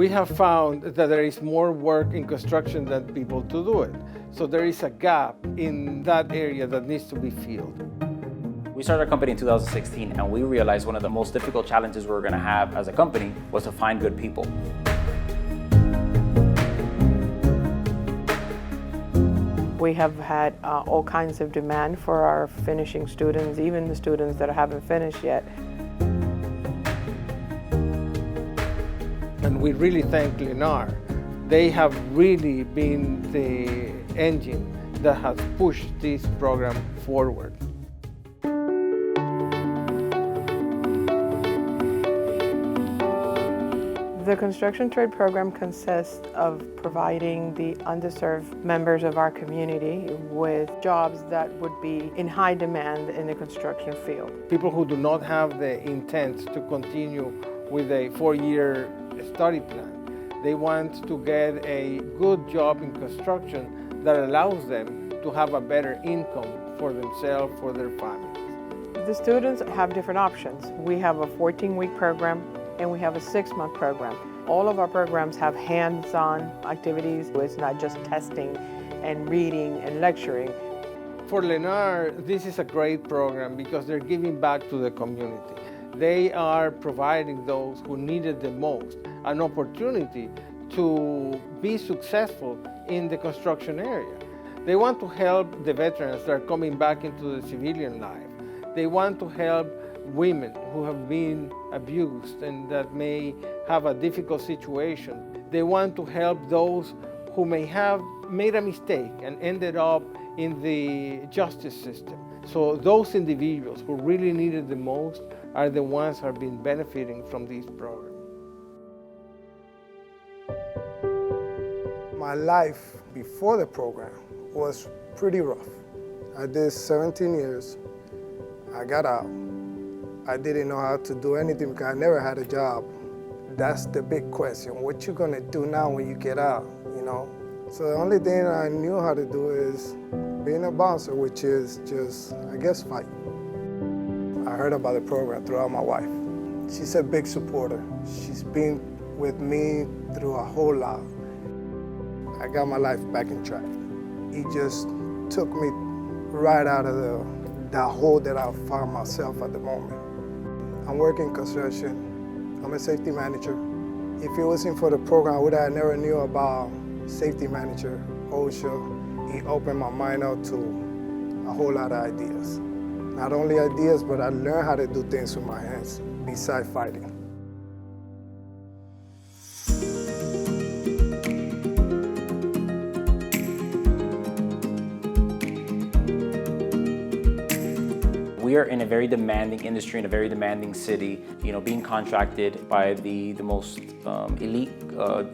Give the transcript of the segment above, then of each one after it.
We have found that there is more work in construction than people to do it. So there is a gap in that area that needs to be filled. We started our company in 2016, and we realized one of the most difficult challenges we were going to have as a company was to find good people. We have had all kinds of demand for our finishing students, even the students that haven't finished yet. And we really thank Lennar. They have really been the engine that has pushed this program forward. The construction trade program consists of providing the underserved members of our community with jobs that would be in high demand in the construction field. People who do not have the intent to continue with a 4-year study plan. They want to get a good job in construction that allows them to have a better income for themselves, for their families. The students have different options. We have a 14-week program and we have a 6-month program. All of our programs have hands-on activities. It's not just testing and reading and lecturing. For Lennar, this is a great program because they're giving back to the community. They are providing those who need it the most an opportunity to be successful in the construction area. They want to help the veterans that are coming back into the civilian life. They want to help women who have been abused and that may have a difficult situation. They want to help those who may have made a mistake and ended up in the justice system. So those individuals who really need it the most are the ones who have been benefiting from this program. My life before the program was pretty rough. I did 17 years. I got out. I didn't know how to do anything because I never had a job. That's the big question. What you gonna do now when you get out, you know? So the only thing I knew how to do is being a bouncer, which is just, I guess, fight. I heard about the program throughout my wife. She's a big supporter. She's been with me through a whole lot. I got my life back in track. He just took me right out of that hole that I found myself at the moment. I'm working construction. I'm a safety manager. If it wasn't for the program, I would have never knew about safety manager, OSHA. He opened my mind up to a whole lot of ideas. Not only ideas, but I learned how to do things with my hands besides fighting. We are in a very demanding industry, in a very demanding city, being contracted by the most elite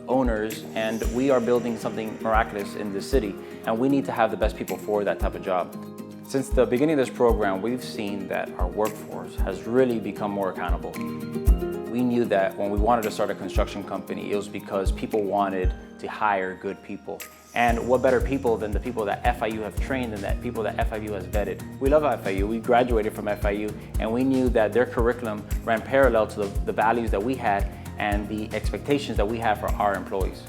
owners, and we are building something miraculous in this city, and we need to have the best people for that type of job. Since the beginning of this program, we've seen that our workforce has really become more accountable. We knew that when we wanted to start a construction company, it was because people wanted to hire good people. And what better people than the people that FIU have trained and that people that FIU has vetted. We love FIU, we graduated from FIU, and we knew that their curriculum ran parallel to the values that we had and the expectations that we have for our employees.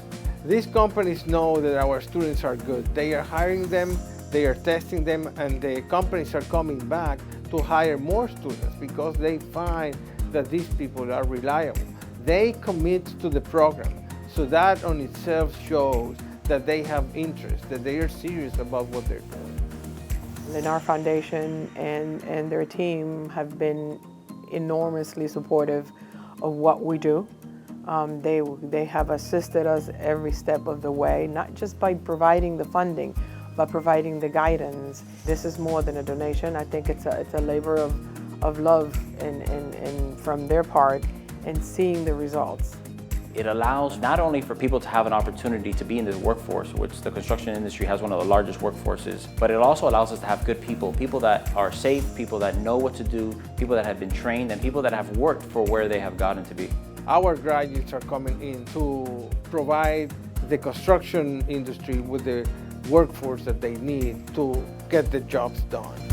These companies know that our students are good. They are hiring them, they are testing them, and the companies are coming back to hire more students because they find that these people are reliable. They commit to the program, so that on itself shows that they have interest, that they are serious about what they're doing. Lennar Foundation and their team have been enormously supportive of what we do. They have assisted us every step of the way, not just by providing the funding, but providing the guidance. This is more than a donation. I think it's a labor of love and from their part and seeing the results. It allows not only for people to have an opportunity to be in this workforce, which the construction industry has one of the largest workforces, but it also allows us to have good people, people that are safe, people that know what to do, people that have been trained, and people that have worked for where they have gotten to be. Our graduates are coming in to provide the construction industry with the workforce that they need to get the jobs done.